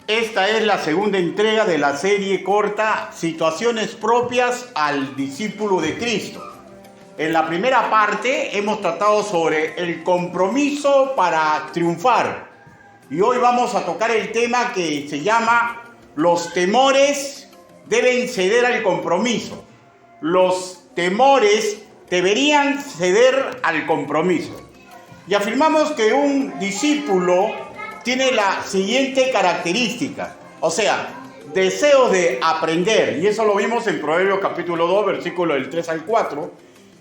Esta es la segunda entrega de la serie corta Situaciones propias al discípulo de Cristo. En la primera parte hemos tratado sobre el compromiso para triunfar. Y hoy vamos a tocar el tema que se llama los temores deben ceder al compromiso. Los temores deberían ceder al compromiso. Y afirmamos que un discípulo tiene la siguiente característica, o sea, deseo de aprender, y eso lo vimos en Proverbios capítulo 2, versículo del 3 al 4,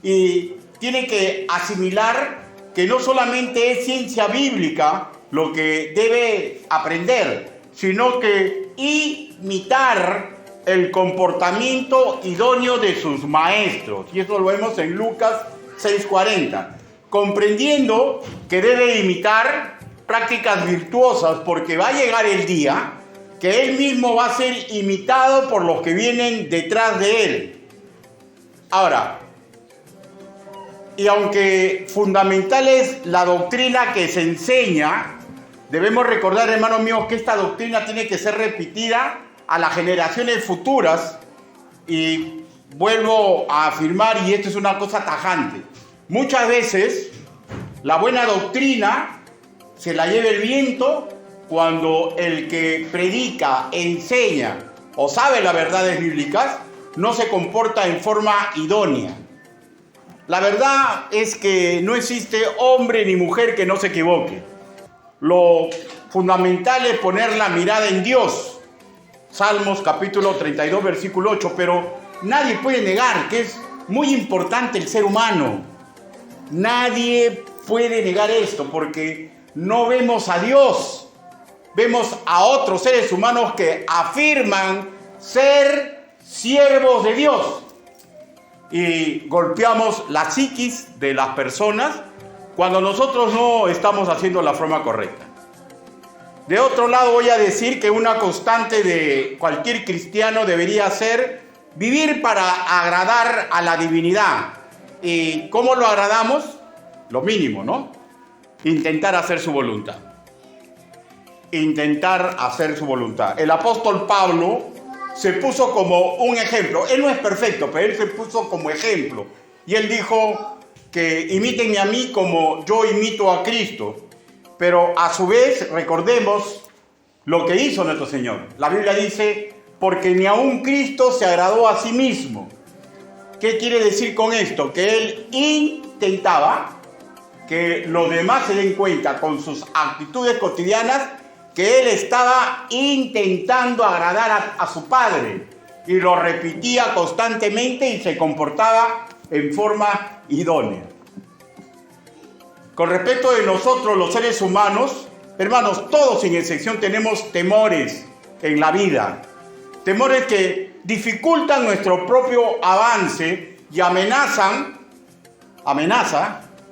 y tiene que asimilar que no solamente es ciencia bíblica lo que debe aprender, sino que imitar el comportamiento idóneo de sus maestros, y eso lo vemos en Lucas 6:40, comprendiendo que debe imitar prácticas virtuosas, porque va a llegar el día que él mismo va a ser imitado por los que vienen detrás de él. Ahora, y aunque fundamental es la doctrina que se enseña, debemos recordar, hermanos míos, que esta doctrina tiene que ser repetida a las generaciones futuras. Y vuelvo a afirmar, y esto es una cosa tajante, muchas veces la buena doctrina se la lleva el viento cuando el que predica, enseña o sabe las verdades bíblicas no se comporta en forma idónea. La verdad es que no existe hombre ni mujer que no se equivoque. Lo fundamental es poner la mirada en Dios. Salmos capítulo 32, versículo 8. Pero nadie puede negar que es muy importante el ser humano. Nadie puede negar esto, porque no vemos a Dios, vemos a otros seres humanos que afirman ser siervos de Dios. Y golpeamos la psiquis de las personas cuando nosotros no estamos haciendo la forma correcta. De otro lado, voy a decir que una constante de cualquier cristiano debería ser vivir para agradar a la divinidad. ¿Y cómo lo agradamos? Lo mínimo, ¿no? Intentar hacer su voluntad. Intentar hacer su voluntad. El apóstol Pablo se puso como un ejemplo. Él no es perfecto, pero él se puso como ejemplo. Y él dijo que imítenme a mí como yo imito a Cristo. Pero a su vez recordemos lo que hizo nuestro Señor. La Biblia dice, porque ni aun Cristo se agradó a sí mismo. ¿Qué quiere decir con esto? Que él intentaba que los demás se den cuenta con sus actitudes cotidianas que él estaba intentando agradar a su Padre, y lo repetía constantemente y se comportaba en forma idónea. Con respecto de nosotros los seres humanos, hermanos, todos sin excepción tenemos temores en la vida, temores que dificultan nuestro propio avance y amenaza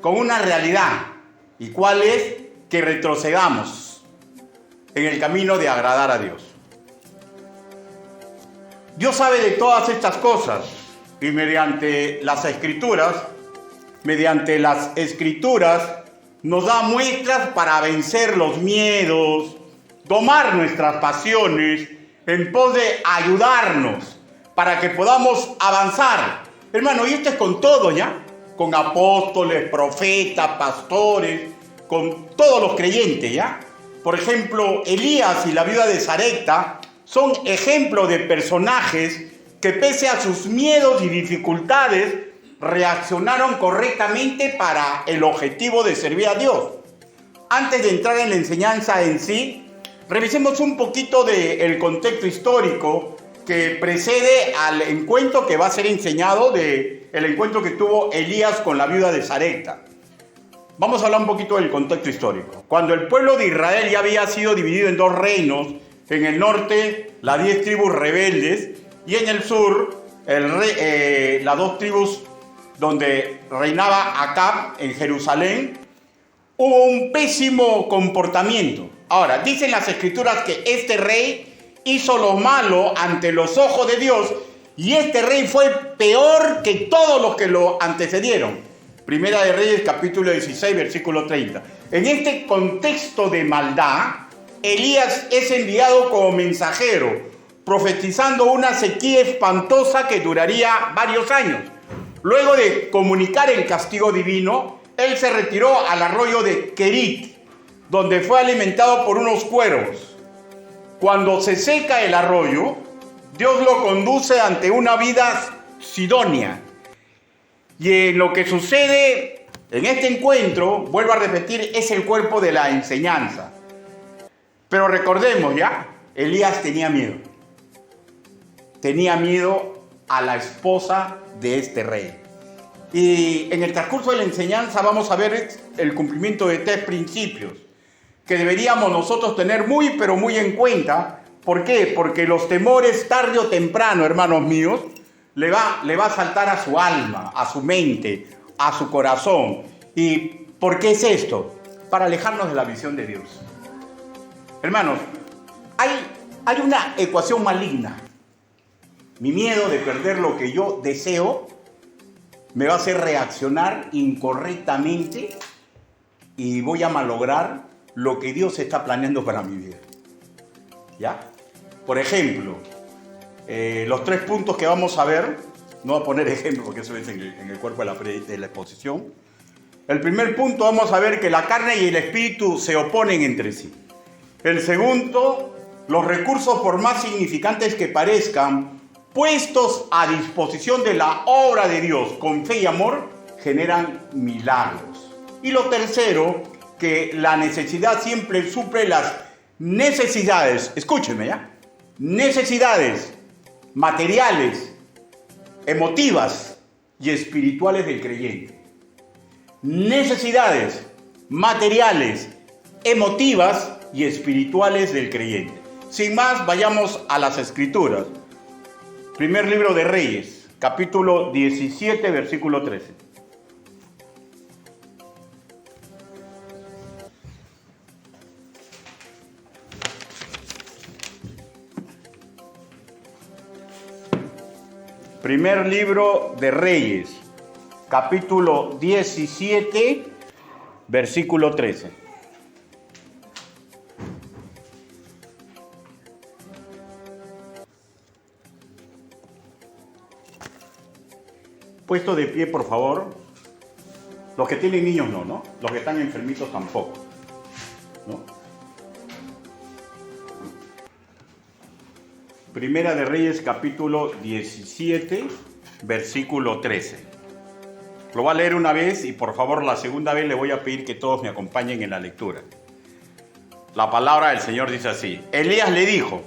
con una realidad, y cuál es que retrocedamos en el camino de agradar a Dios. Dios sabe de todas estas cosas, y mediante las escrituras nos da muestras para vencer los miedos, domar nuestras pasiones en pos de ayudarnos para que podamos avanzar. Hermano, y esto es con todo, ¿ya? Con apóstoles, profetas, pastores, con todos los creyentes, ¿ya? Por ejemplo, Elías y la viuda de Sarepta son ejemplos de personajes que, pese a sus miedos y dificultades, reaccionaron correctamente para el objetivo de servir a Dios. Antes de entrar en la enseñanza en sí, revisemos un poquito del contexto histórico que precede al encuentro que va a ser enseñado, del encuentro que tuvo Elías con la viuda de Sarepta. Vamos a hablar un poquito del contexto histórico. Cuando el pueblo de Israel ya había sido dividido en dos reinos, en el norte las 10 tribus rebeldes y en el sur las 2 tribus donde reinaba Acab en Jerusalén, hubo un pésimo comportamiento. Ahora, dicen las escrituras que este rey hizo lo malo ante los ojos de Dios, y este rey fue peor que todos los que lo antecedieron. Primera de Reyes, capítulo 16, versículo 30. En este contexto de maldad, Elías es enviado como mensajero, profetizando una sequía espantosa que duraría varios años. Luego de comunicar el castigo divino, él se retiró al arroyo de Kerit, donde fue alimentado por unos cuervos. Cuando se seca el arroyo, Dios lo conduce ante una vida sidonia. Y en lo que sucede en este encuentro, vuelvo a repetir, es el cuerpo de la enseñanza. Pero recordemos ya, Elías tenía miedo. Tenía miedo a la esposa de este rey. Y en el transcurso de la enseñanza vamos a ver el cumplimiento de 3 principios que deberíamos nosotros tener muy, pero muy en cuenta. ¿Por qué? Porque los temores, tarde o temprano, hermanos míos, le va a saltar a su alma, a su mente, a su corazón. ¿Y por qué es esto? Para alejarnos de la visión de Dios. Hermanos, hay una ecuación maligna. Mi miedo de perder lo que yo deseo me va a hacer reaccionar incorrectamente y voy a malograr lo que Dios está planeando para mi vida. ¿Ya? Por ejemplo, los 3 puntos que vamos a ver, no voy a poner ejemplo porque eso es en el cuerpo de la exposición. El primer punto, vamos a ver que la carne y el espíritu se oponen entre sí. El segundo, los recursos, por más significantes que parezcan, puestos a disposición de la obra de Dios con fe y amor, generan milagros. Y lo tercero, que la necesidad siempre suple las necesidades, escúchenme ya, necesidades materiales, emotivas y espirituales del creyente. Necesidades materiales, emotivas y espirituales del creyente. Sin más, vayamos a las Escrituras. Primer libro de Reyes, capítulo 17, versículo 13. Primer libro de Reyes, capítulo 17, versículo 13. Puesto de pie, por favor. Los que tienen niños no. Los que están enfermitos tampoco, ¿no? Primera de Reyes, capítulo 17, versículo 13. Lo voy a leer una vez y por favor la segunda vez le voy a pedir que todos me acompañen en la lectura. La palabra del Señor dice así. Elías le dijo,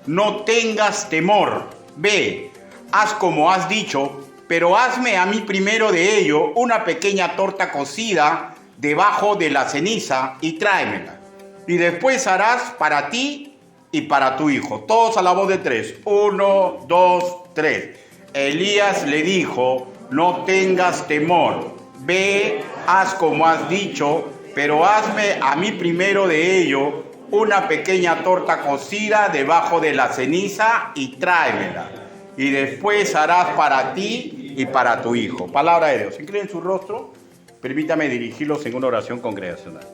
no tengas temor, ve, haz como has dicho, pero hazme a mí primero de ello una pequeña torta cocida debajo de la ceniza y tráemela. Y después harás para ti y para tu hijo. Todos a la voz de 3. 1, 2, 3. Elías le dijo, no tengas temor, ve, haz como has dicho, pero hazme a mí primero de ello una pequeña torta cocida debajo de la ceniza y tráemela. Y después harás para ti y para tu hijo. Palabra de Dios. Inclinen su rostro. Permítame dirigirlos en una oración congregacional.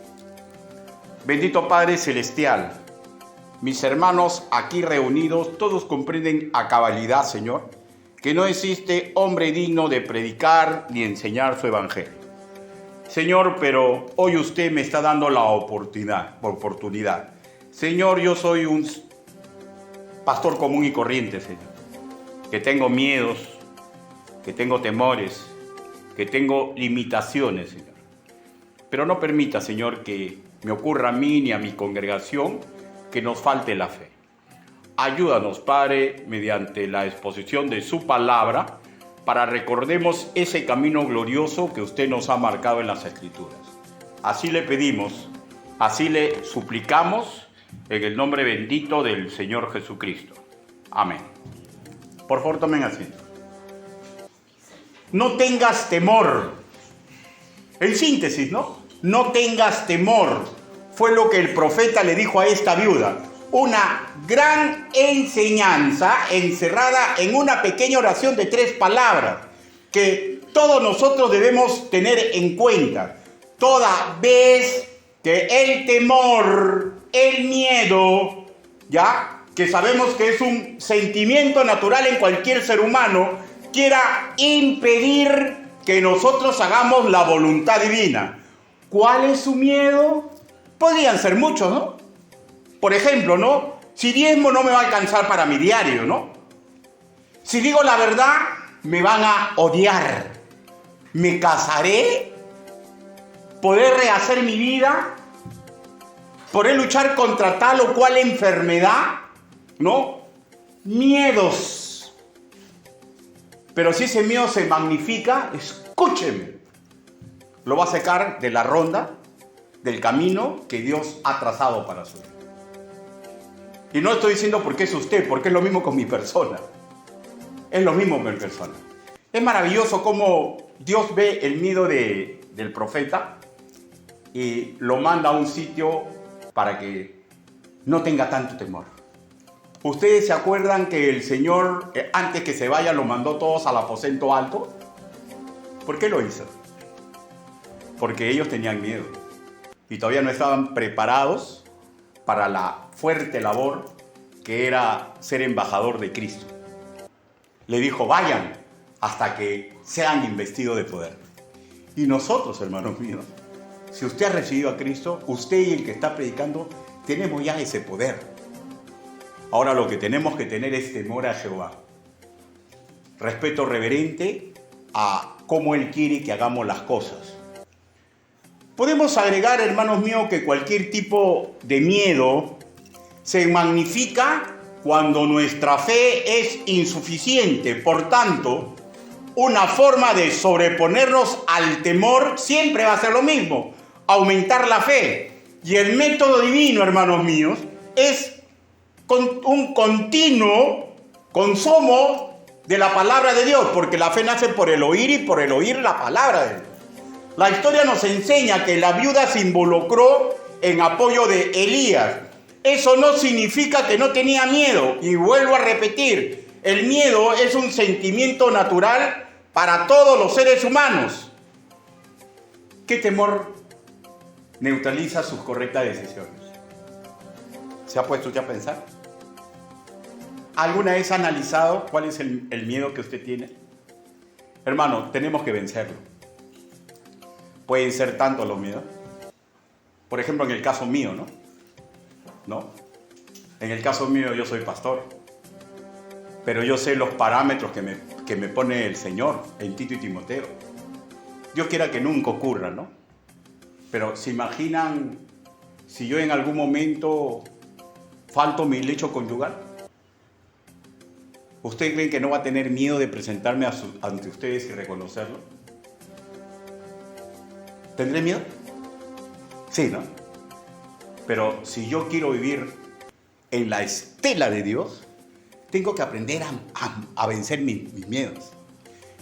Bendito Padre Celestial, mis hermanos aquí reunidos, todos comprenden a cabalidad, Señor, que no existe hombre digno de predicar ni enseñar su evangelio. Señor, pero hoy usted me está dando la oportunidad. Señor, yo soy un pastor común y corriente, Señor, que tengo miedos, que tengo temores, que tengo limitaciones, Señor. Pero no permita, Señor, que me ocurra a mí ni a mi congregación que nos falte la fe. Ayúdanos, Padre, mediante la exposición de su palabra, para recordemos ese camino glorioso que usted nos ha marcado en las Escrituras. Así le pedimos, así le suplicamos, en el nombre bendito del Señor Jesucristo. Amén. Por favor, tomen asiento. No tengas temor. En síntesis, ¿no? No tengas temor. Fue lo que el profeta le dijo a esta viuda. Una gran enseñanza encerrada en una pequeña oración de 3 palabras que todos nosotros debemos tener en cuenta. Toda vez que el temor, el miedo, ¿ya? Que sabemos que es un sentimiento natural en cualquier ser humano, quiera impedir que nosotros hagamos la voluntad divina. ¿Cuál es su miedo? Podrían ser muchos, ¿no? Por ejemplo, ¿no? Si diezmo no me va a alcanzar para mi diario, ¿no? Si digo la verdad, me van a odiar. ¿Me casaré? ¿Podré rehacer mi vida? ¿Podré luchar contra tal o cual enfermedad? ¿No? Miedos. Pero si ese miedo se magnifica, escúcheme, lo va a sacar de la ronda, del camino que Dios ha trazado para su vida. Y no estoy diciendo porque es usted, porque es lo mismo con mi persona. Es lo mismo con mi persona. Es maravilloso cómo Dios ve el miedo del profeta y lo manda a un sitio para que no tenga tanto temor. ¿Ustedes se acuerdan que el Señor, antes que se vaya, los mandó todos al aposento alto? ¿Por qué lo hizo? Porque ellos tenían miedo y todavía no estaban preparados para la fuerte labor que era ser embajador de Cristo. Le dijo, vayan hasta que sean investidos de poder. Y nosotros, hermanos míos, si usted ha recibido a Cristo, usted y el que está predicando, tenemos ya ese poder. Ahora lo que tenemos que tener es temor a Jehová. Respeto reverente a cómo Él quiere que hagamos las cosas. Podemos agregar, hermanos míos, que cualquier tipo de miedo se magnifica cuando nuestra fe es insuficiente. Por tanto, una forma de sobreponernos al temor siempre va a ser lo mismo, aumentar la fe. Y el método divino, hermanos míos, es un continuo consumo de la palabra de Dios, porque la fe nace por el oír y por el oír la palabra de Dios. La historia nos enseña que la viuda se involucró en apoyo de Elías. Eso no significa que no tenía miedo. Y vuelvo a repetir, el miedo es un sentimiento natural para todos los seres humanos. ¿Qué temor neutraliza sus correctas decisiones? ¿Se ha puesto usted a pensar? ¿Alguna vez ha analizado cuál es el miedo que usted tiene? Hermano, tenemos que vencerlo. Pueden ser tantos los miedos. Por ejemplo, en el caso mío, ¿no? En el caso mío yo soy pastor. Pero yo sé los parámetros que me pone el Señor en Tito y Timoteo. Dios quiera que nunca ocurra, ¿no? Pero ¿se imaginan si yo en algún momento falto mi lecho conyugal? ¿Ustedes creen que no va a tener miedo de presentarme ante ustedes y reconocerlo? ¿Tendré miedo? Sí, ¿no? Pero si yo quiero vivir en la estela de Dios, tengo que aprender a vencer mis miedos.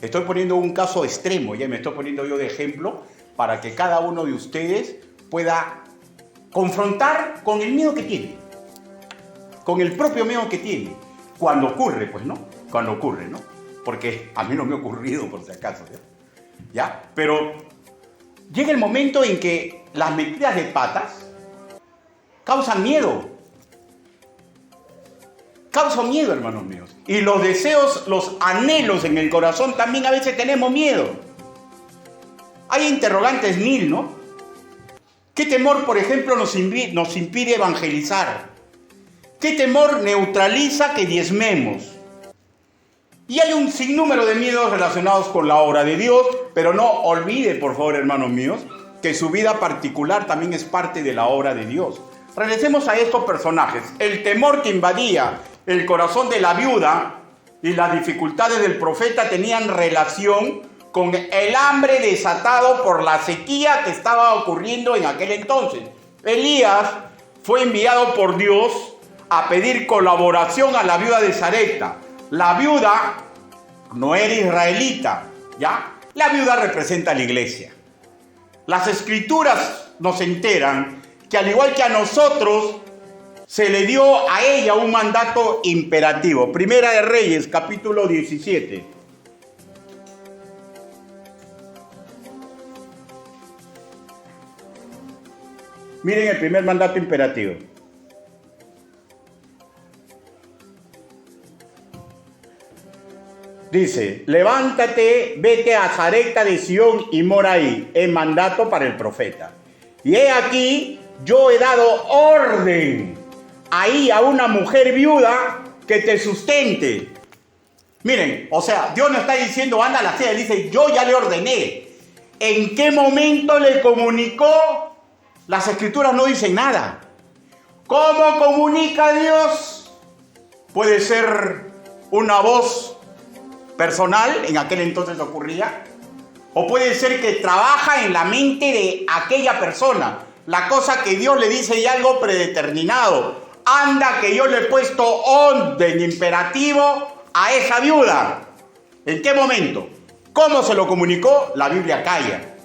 Estoy poniendo un caso extremo, ya me estoy poniendo yo de ejemplo, para que cada uno de ustedes pueda confrontar con el miedo que tiene, con el propio miedo que tiene, cuando ocurre, pues, ¿no? Cuando ocurre, ¿no? Porque a mí no me ha ocurrido, por si acaso, ¿ya? Pero llega el momento en que las metidas de patas causan miedo. Causan miedo, hermanos míos. Y los deseos, los anhelos en el corazón también a veces tenemos miedo. Hay interrogantes mil, ¿no? ¿Qué temor, por ejemplo, nos impide evangelizar? ¿Qué temor neutraliza que diezmemos? Y hay un sinnúmero de miedos relacionados con la obra de Dios, pero no olvide, por favor, hermanos míos, que su vida particular también es parte de la obra de Dios. Regresemos a estos personajes. El temor que invadía el corazón de la viuda y las dificultades del profeta tenían relación con el hambre desatado por la sequía que estaba ocurriendo en aquel entonces. Elías fue enviado por Dios a pedir colaboración a la viuda de Sarepta. La viuda no era israelita, ¿ya? La viuda representa a la iglesia. Las escrituras nos enteran que al igual que a nosotros, se le dio a ella un mandato imperativo. Primera de Reyes, capítulo 17. Miren el primer mandato imperativo. Dice, levántate, vete a Sarepta de Sión y mora ahí. Es mandato para el profeta. Y he aquí, yo he dado orden ahí a una mujer viuda que te sustente. Miren, o sea, Dios no está diciendo, anda a la sede, dice, yo ya le ordené. ¿En qué momento le comunicó? Las escrituras no dicen nada. ¿Cómo comunica Dios? Puede ser una voz personal, en aquel entonces ocurría, o puede ser que trabaja en la mente de aquella persona. La cosa que Dios le dice y algo predeterminado. Anda que yo le he puesto orden imperativo a esa viuda. ¿En qué momento? ¿Cómo se lo comunicó? La Biblia calla.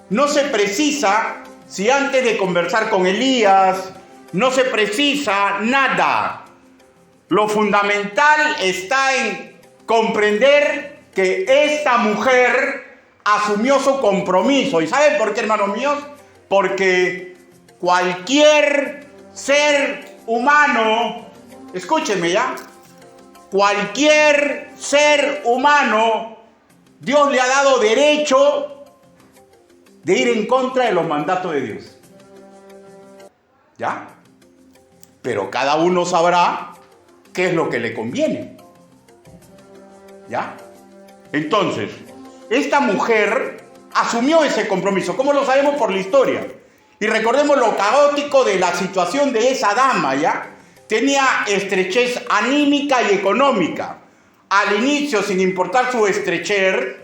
No se precisa si antes de conversar con Elías, no se precisa nada. Lo fundamental está en comprender que esta mujer asumió su compromiso. ¿Y saben por qué, hermanos míos? Porque cualquier ser humano, escúchenme ya, cualquier ser humano, Dios le ha dado derecho de ir en contra de los mandatos de Dios. ¿Ya? Pero cada uno sabrá qué es lo que le conviene. ¿Ya? Entonces, esta mujer asumió ese compromiso. ¿Cómo lo sabemos? Por la historia. Y recordemos lo caótico de la situación de esa dama, ¿ya? Tenía estrechez anímica y económica. Al inicio, sin importar su estrechez,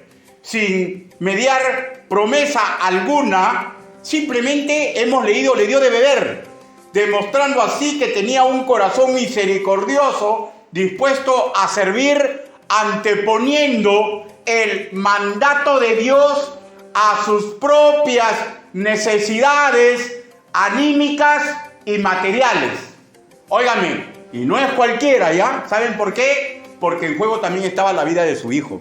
sin mediar promesa alguna, simplemente hemos leído, le dio de beber, demostrando así que tenía un corazón misericordioso, dispuesto a servir, anteponiendo el mandato de Dios a sus propias necesidades anímicas y materiales. Óigame, y no es cualquiera, ¿ya? ¿Saben por qué? Porque en juego también estaba la vida de su hijo.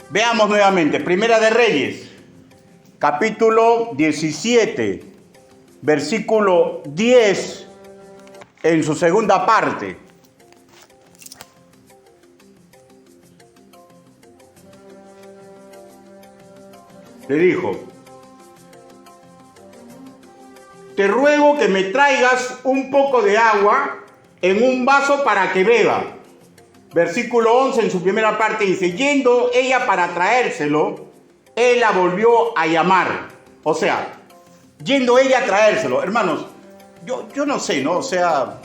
Veamos nuevamente, Primera de Reyes, capítulo 17, versículo 10, en su segunda parte. Le dijo, te ruego que me traigas un poco de agua en un vaso para que beba. Versículo 11 en su primera parte dice, yendo ella para traérselo, él la volvió a llamar. O sea, yendo ella a traérselo. Hermanos, yo no sé, ¿no? O sea,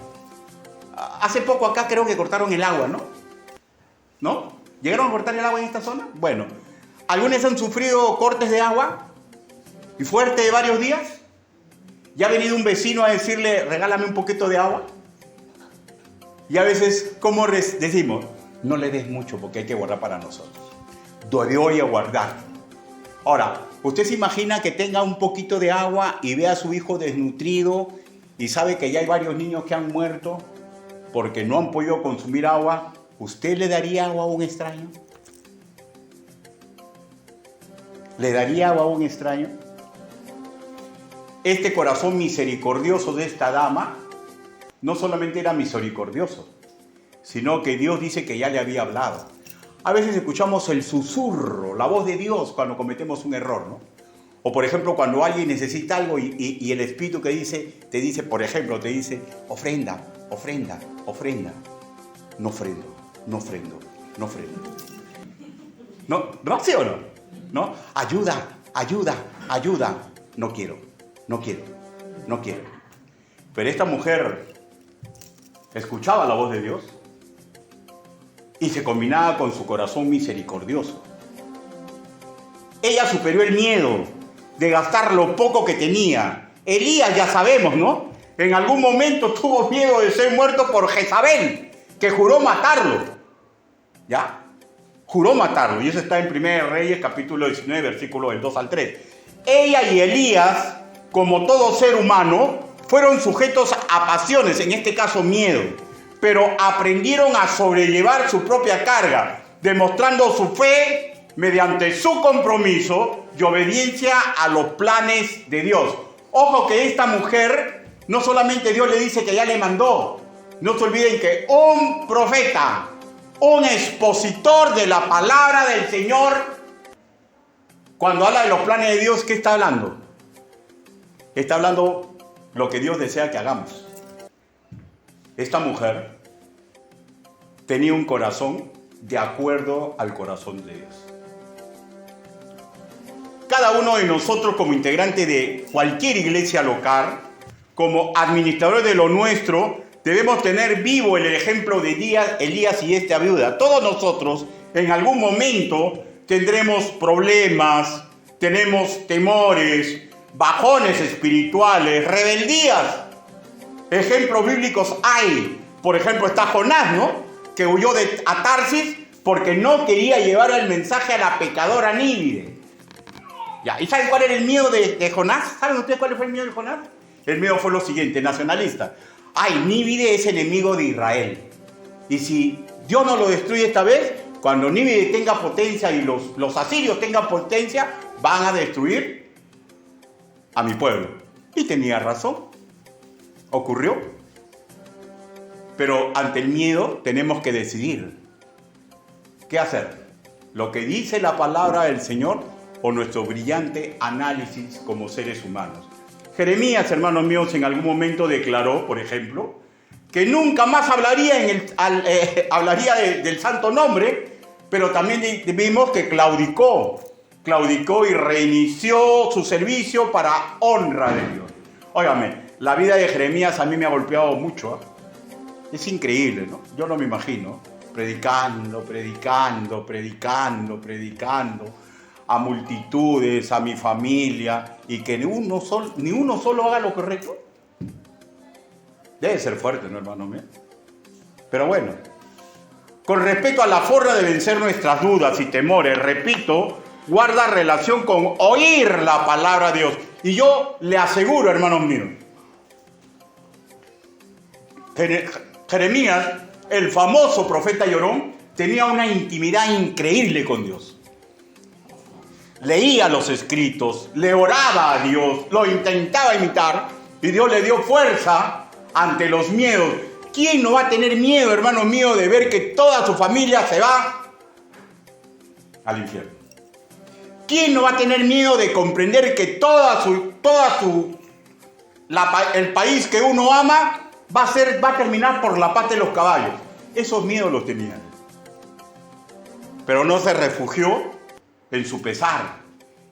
hace poco acá creo que cortaron el agua, ¿no? ¿No? ¿Llegaron a cortar el agua en esta zona? Bueno, ¿algunos han sufrido cortes de agua y fuerte de varios días? ¿Ya ha venido un vecino a decirle, regálame un poquito de agua? Y a veces, ¿cómo decimos? No le des mucho porque hay que guardar para nosotros. Debió a guardar. Ahora, ¿usted se imagina que tenga un poquito de agua y ve a su hijo desnutrido y sabe que ya hay varios niños que han muerto porque no han podido consumir agua? ¿Usted le daría agua a un extraño? ¿Le daría agua a un extraño? Este corazón misericordioso de esta dama no solamente era misericordioso, sino que Dios dice que ya le había hablado. A veces escuchamos el susurro, la voz de Dios cuando cometemos un error, ¿no? O por ejemplo, cuando alguien necesita algo y el Espíritu que te dice, por ejemplo, te dice, ofrenda, ofrenda, ofrenda. No ofrendo, no ofrendo, no ofrendo. ¿No? ¿Sí o no? ¿No? Ayuda, ayuda, ayuda. No quiero, no quiero, no quiero. Pero esta mujer escuchaba la voz de Dios y se combinaba con su corazón misericordioso. Ella superó el miedo de gastar lo poco que tenía. Elías, ya sabemos, ¿no? En algún momento tuvo miedo de ser muerto por Jezabel, que juró matarlo. ¿Ya? Juró matarlo. Y eso está en 1 Reyes, capítulo 19, versículos del 2 al 3. Ella y Elías, como todo ser humano, fueron sujetos a pasiones, en este caso miedo, pero aprendieron a sobrellevar su propia carga, demostrando su fe mediante su compromiso y obediencia a los planes de Dios. Ojo que esta mujer No solamente Dios le dice que ya le mandó. No se olviden que un profeta, un expositor de la palabra del Señor, cuando habla de los planes de Dios, ¿qué está hablando? Está hablando lo que Dios desea que hagamos. Esta mujer tenía un corazón de acuerdo al corazón de Dios. Cada uno de nosotros, como integrante de cualquier iglesia local, como administradores de lo nuestro, debemos tener vivo el ejemplo de Elías y esta viuda. Todos nosotros en algún momento tendremos problemas, tenemos temores, bajones espirituales, rebeldías. Ejemplos bíblicos hay. Por ejemplo, está Jonás, ¿no? Que huyó a Tarsis porque no quería llevar el mensaje a la pecadora Nínive. Ya, ¿y saben cuál era el miedo de Jonás? ¿Saben ustedes cuál fue el miedo de Jonás? El miedo fue lo siguiente, nacionalista. Ay, Nínive es enemigo de Israel. Y si Dios no lo destruye esta vez, cuando Nínive tenga potencia y los asirios tengan potencia, van a destruir a mi pueblo. Y tenía razón. Ocurrió. Pero ante el miedo tenemos que decidir. ¿Qué hacer? ¿Lo que dice la palabra del Señor o nuestro brillante análisis como seres humanos? Jeremías, hermanos míos, en algún momento declaró, por ejemplo, que nunca más hablaría, del santo nombre, pero también vimos que claudicó y reinició su servicio para honra de Dios. Óigame, la vida de Jeremías a mí me ha golpeado mucho, ¿eh? Es increíble, ¿no? Yo no me imagino predicando a multitudes, a mi familia, y que ni uno solo haga lo correcto. Debe ser fuerte, ¿no, hermano mío? Pero bueno, con respecto a la forma de vencer nuestras dudas y temores, repito, guarda relación con oír la palabra de Dios. Y yo le aseguro, hermanos míos, Jeremías, el famoso profeta llorón, tenía una intimidad increíble con Dios. Leía los escritos, le oraba a Dios, lo intentaba imitar y Dios le dio fuerza ante los miedos. ¿Quién no va a tener miedo, hermano mío, de ver que toda su familia se va al infierno? ¿Quién no va a tener miedo de comprender que el país que uno ama va a terminar por la pata de los caballos? Esos miedos los tenía. Pero no se refugió en su pesar.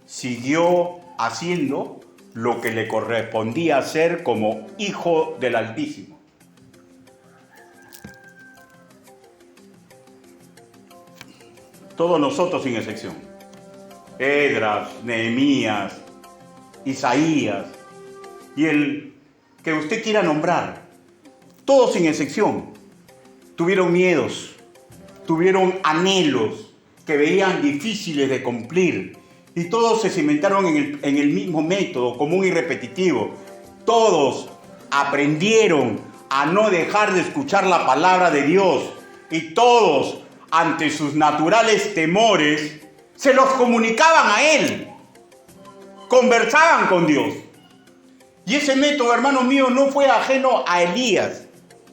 Siguió haciendo lo que le correspondía hacer como hijo del Altísimo. Todos nosotros sin excepción. Esdras, Nehemías, Isaías y el que usted quiera nombrar. Todos sin excepción. Tuvieron miedos, tuvieron anhelos que veían difíciles de cumplir. Y todos se cimentaron en el mismo método común y repetitivo. Todos aprendieron a no dejar de escuchar la palabra de Dios. Y todos, ante sus naturales temores, se los comunicaban a Él. Conversaban con Dios. Y ese método, hermanos míos, no fue ajeno a Elías,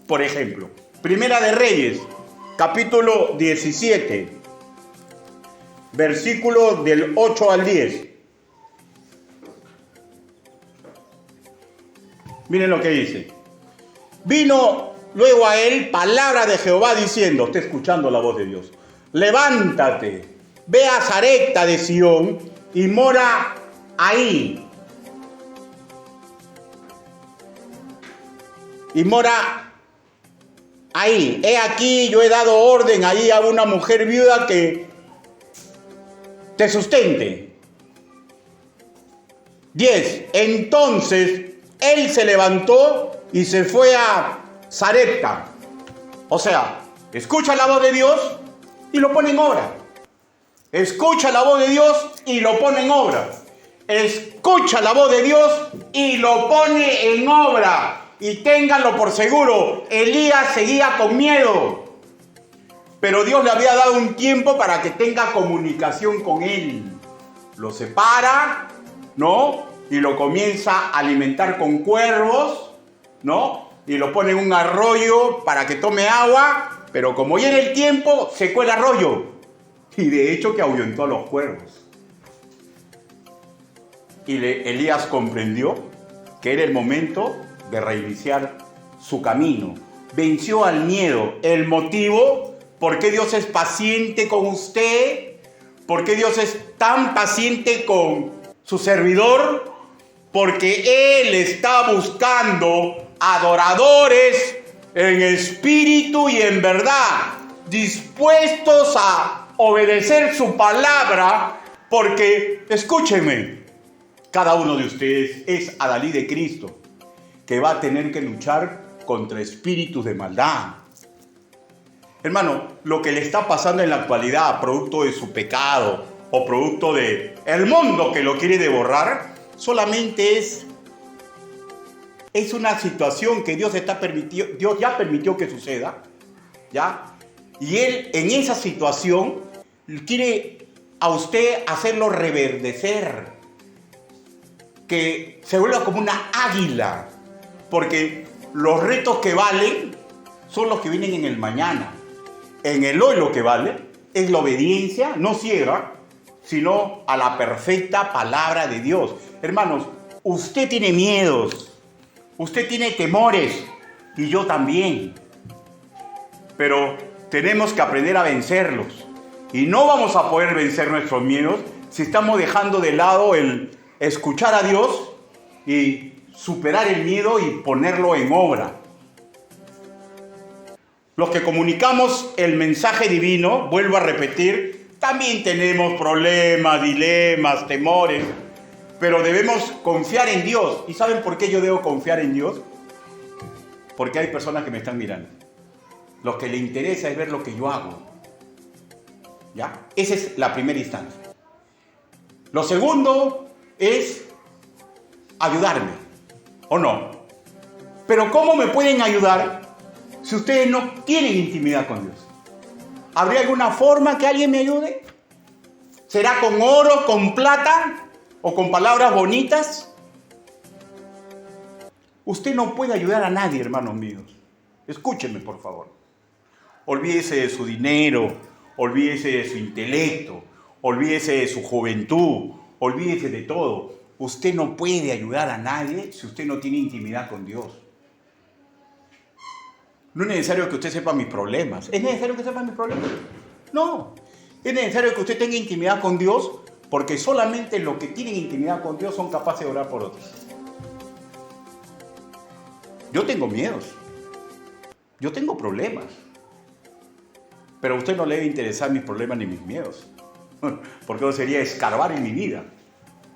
por ejemplo. Primera de Reyes, capítulo 17. Versículo del 8 al 10. Miren lo que dice. Vino luego a él palabra de Jehová diciendo, está escuchando la voz de Dios, levántate, ve a Sarepta de Sión y mora ahí. Y mora ahí. He aquí, yo he dado orden ahí a una mujer viuda que te sustente. 10. Entonces él se levantó y se fue a Sarepta. O sea, escucha la voz de Dios y lo pone en obra. Escucha la voz de Dios y lo pone en obra. Escucha la voz de Dios y lo pone en obra. Y ténganlo por seguro, Elías seguía con miedo. Pero Dios le había dado un tiempo para que tenga comunicación con él. Lo separa, ¿no? Y lo comienza a alimentar con cuervos ¿no? Y lo pone en un arroyo para que tome agua, pero como ya era el tiempo, secó el arroyo. Y de hecho que ahuyentó a los cuervos. Y Elías comprendió que era el momento de reiniciar su camino. Venció al miedo. El motivo, ¿por qué Dios es paciente con usted? ¿Por qué Dios es tan paciente con su servidor? Porque Él está buscando adoradores en espíritu y en verdad, dispuestos a obedecer su palabra, porque, escúchenme, cada uno de ustedes es adalid de Cristo, que va a tener que luchar contra espíritus de maldad. Hermano, lo que le está pasando en la actualidad, producto de su pecado o producto de el mundo que lo quiere devorar, solamente es una situación que Dios ya permitió que suceda, ¿ya? Y Él en esa situación quiere a usted hacerlo reverdecer, que se vuelva como una águila, porque los retos que valen son los que vienen en el mañana. En el hoy lo que vale es la obediencia, no ciega, sino a la perfecta palabra de Dios. Hermanos, usted tiene miedos, usted tiene temores, y yo también. Pero tenemos que aprender a vencerlos. Y no vamos a poder vencer nuestros miedos si estamos dejando de lado el escuchar a Dios y superar el miedo y ponerlo en obra. Los que comunicamos el mensaje divino, vuelvo a repetir, también tenemos problemas, dilemas, temores, pero debemos confiar en Dios. ¿Y saben por qué yo debo confiar en Dios? Porque hay personas que me están mirando. Lo que le interesa es ver lo que yo hago. ¿Ya? Esa es la primera instancia. Lo segundo es ayudarme, ¿o no? Pero ¿cómo me pueden ayudar si ustedes no tienen intimidad con Dios? ¿Habría alguna forma que alguien me ayude? ¿Será con oro, con plata o con palabras bonitas? Usted no puede ayudar a nadie, hermanos míos. Escúchenme, por favor. Olvídese de su dinero, olvídese de su intelecto, olvídese de su juventud, olvídese de todo. Usted no puede ayudar a nadie si usted no tiene intimidad con Dios. No es necesario que usted sepa mis problemas. ¿Es necesario que sepa mis problemas? No. Es necesario que usted tenga intimidad con Dios, porque solamente los que tienen intimidad con Dios son capaces de orar por otros. Yo tengo miedos. Yo tengo problemas. Pero a usted no le debe interesar mis problemas ni mis miedos. Porque eso sería escarbar en mi vida.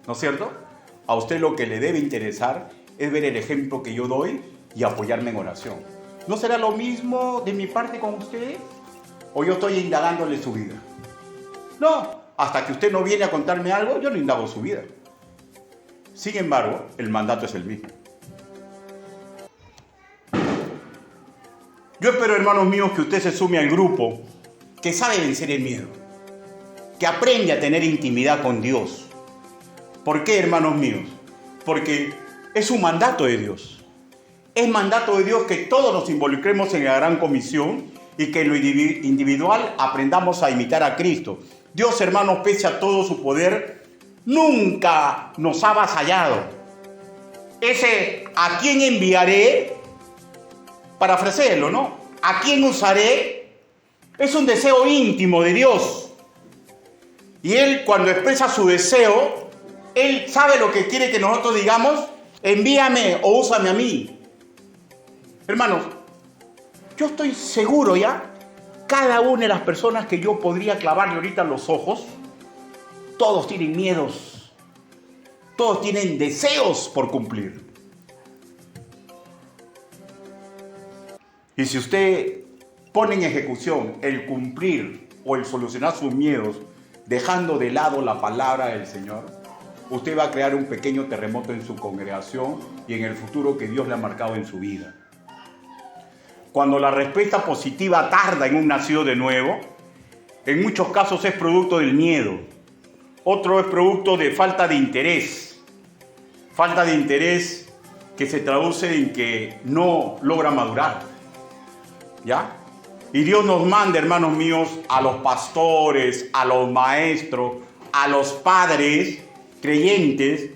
¿No es cierto? A usted lo que le debe interesar es ver el ejemplo que yo doy y apoyarme en oración. ¿No será lo mismo de mi parte con ustedes? ¿O yo estoy indagándole su vida? No, hasta que usted no viene a contarme algo, yo no indago su vida. Sin embargo, el mandato es el mismo. Yo espero, hermanos míos, que usted se sume al grupo que sabe vencer el miedo, que aprende a tener intimidad con Dios. ¿Por qué, hermanos míos? Porque es un mandato de Dios. Es mandato de Dios que todos nos involucremos en la gran comisión y que en lo individual aprendamos a imitar a Cristo. Dios, hermanos, pese a todo su poder, nunca nos ha avasallado. Ese ¿a quién enviaré? Para ofrecerlo, ¿no? ¿A quién usaré? Es un deseo íntimo de Dios. Y Él, cuando expresa su deseo, Él sabe lo que quiere que nosotros digamos: envíame o úsame a mí. Hermanos, yo estoy seguro ya, cada una de las personas que yo podría clavarle ahorita los ojos, todos tienen miedos, todos tienen deseos por cumplir. Y si usted pone en ejecución el cumplir o el solucionar sus miedos, dejando de lado la palabra del Señor, usted va a crear un pequeño terremoto en su congregación y en el futuro que Dios le ha marcado en su vida. Cuando la respuesta positiva tarda en un nacido de nuevo, en muchos casos es producto del miedo. Otro es producto de falta de interés. Falta de interés que se traduce en que no logra madurar. ¿Ya? Y Dios nos manda, hermanos míos, a los pastores, a los maestros, a los padres creyentes,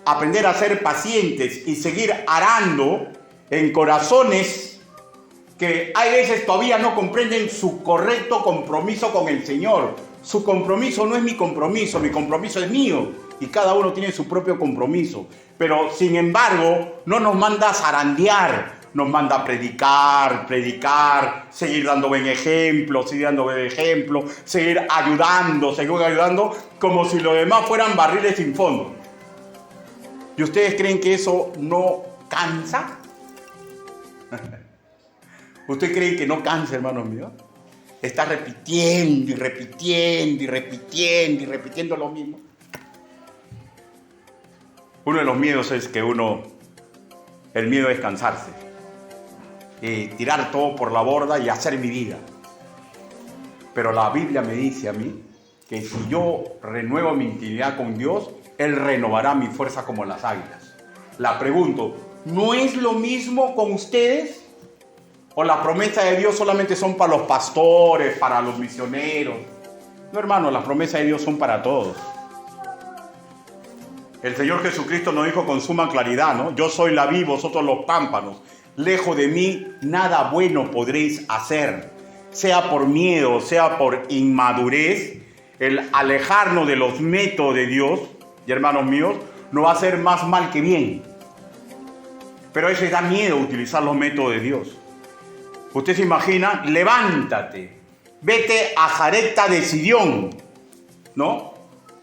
aprender a ser pacientes y seguir arando en corazones que hay veces todavía no comprenden su correcto compromiso con el Señor. Su compromiso no es mi compromiso es mío. Y cada uno tiene su propio compromiso. Pero, sin embargo, no nos manda a zarandear, nos manda a predicar, seguir dando buen ejemplo, seguir ayudando, como si los demás fueran barriles sin fondo. ¿Y ustedes creen que eso no cansa? ¿Ustedes creen que no cansa, hermanos míos? Está repitiendo lo mismo. Uno de los miedos es que el miedo es cansarse. Tirar todo por la borda y hacer mi vida. Pero la Biblia me dice a mí que si yo renuevo mi intimidad con Dios, Él renovará mi fuerza como las águilas. La pregunto, ¿no es lo mismo con ustedes? ¿O las promesas de Dios solamente son para los pastores, para los misioneros? No, hermano, las promesas de Dios son para todos. El Señor Jesucristo nos dijo con suma claridad, ¿no? Yo soy la vid, vosotros los pámpanos. Lejos de mí, nada bueno podréis hacer. Sea por miedo, sea por inmadurez, el alejarnos de los métodos de Dios, y hermanos míos, nos va a hacer más mal que bien. Pero a veces da miedo utilizar los métodos de Dios. Usted se imagina, levántate, vete a Sarepta de Sidón, ¿no?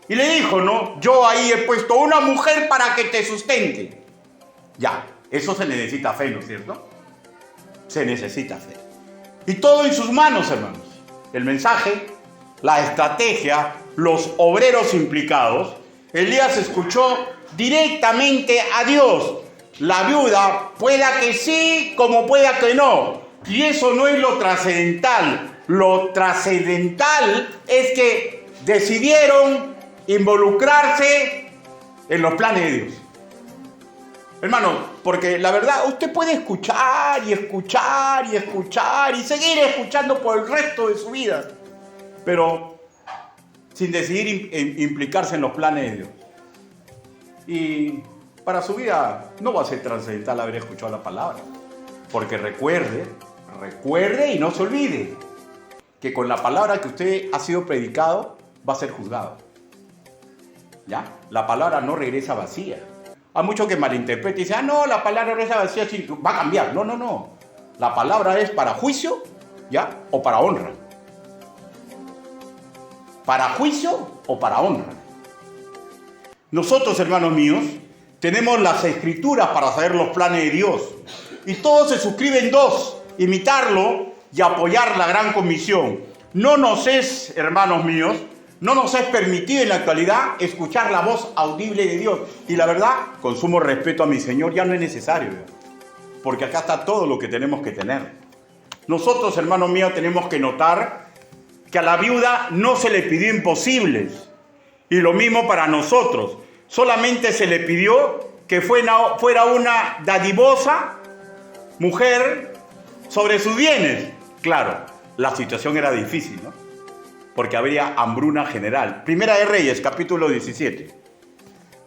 Y le dijo, ¿no? Yo ahí he puesto una mujer para que te sustente. Ya, eso se necesita fe, ¿no es cierto? Se necesita fe. Y todo en sus manos, hermanos. El mensaje, la estrategia, los obreros implicados. Elías escuchó directamente a Dios. La viuda, pueda que sí, como pueda que no. Y eso no es lo trascendental. Lo trascendental es que decidieron involucrarse en los planes de Dios. Hermano, porque la verdad, usted puede escuchar y seguir escuchando por el resto de su vida, pero sin decidir implicarse en los planes de Dios. Y para su vida no va a ser trascendental haber escuchado la palabra, porque recuerde y no se olvide que con la palabra que usted ha sido predicado va a ser juzgado. ¿Ya? La palabra no regresa vacía. Hay muchos que malinterpretan y dicen, no, la palabra regresa vacía, sí, va a cambiar. No. La palabra es para juicio, ¿ya? O para honra. Para juicio o para honra. Nosotros, hermanos míos, tenemos las escrituras para saber los planes de Dios. Y todos se suscriben dos, imitarlo y apoyar la gran comisión. No nos es, hermanos míos, no nos es permitido en la actualidad escuchar la voz audible de Dios. Y la verdad, con sumo respeto a mi Señor, ya no es necesario. Porque acá está todo lo que tenemos que tener. Nosotros, hermanos míos, tenemos que notar que a la viuda no se le pidió imposibles. Y lo mismo para nosotros. Solamente se le pidió que fuera una dadivosa mujer sobre sus bienes. Claro, la situación era difícil, ¿no? Porque habría hambruna general. Primera de Reyes, capítulo 17.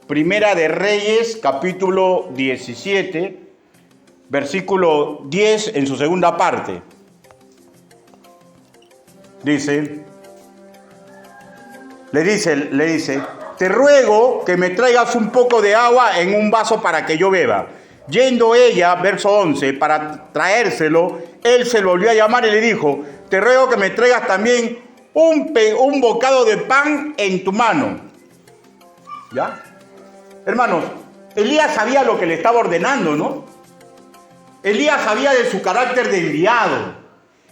Primera de Reyes, capítulo 17, versículo 10 en su segunda parte. Le dice, te ruego que me traigas un poco de agua en un vaso para que yo beba. Yendo ella, verso 11, para traérselo, él se lo volvió a llamar y le dijo, te ruego que me traigas también un bocado de pan en tu mano. ¿Ya? Hermanos, Elías sabía lo que le estaba ordenando, ¿no? Elías sabía de su carácter de enviado.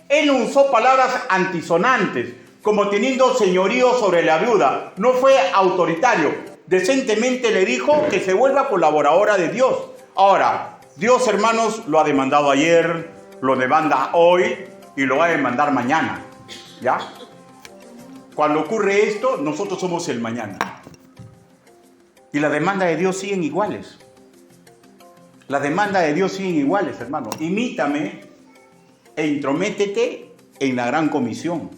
Él no usó palabras antisonantes, como teniendo señorío sobre la viuda. No fue autoritario. Decentemente le dijo que se vuelva colaboradora de Dios. Ahora, Dios, hermanos, lo ha demandado ayer, lo demanda hoy y lo va a demandar mañana. ¿Ya? Cuando ocurre esto, nosotros somos el mañana. Y las demandas de Dios siguen iguales. Las demandas de Dios siguen iguales, hermano. Imítame e intrométete en la gran comisión.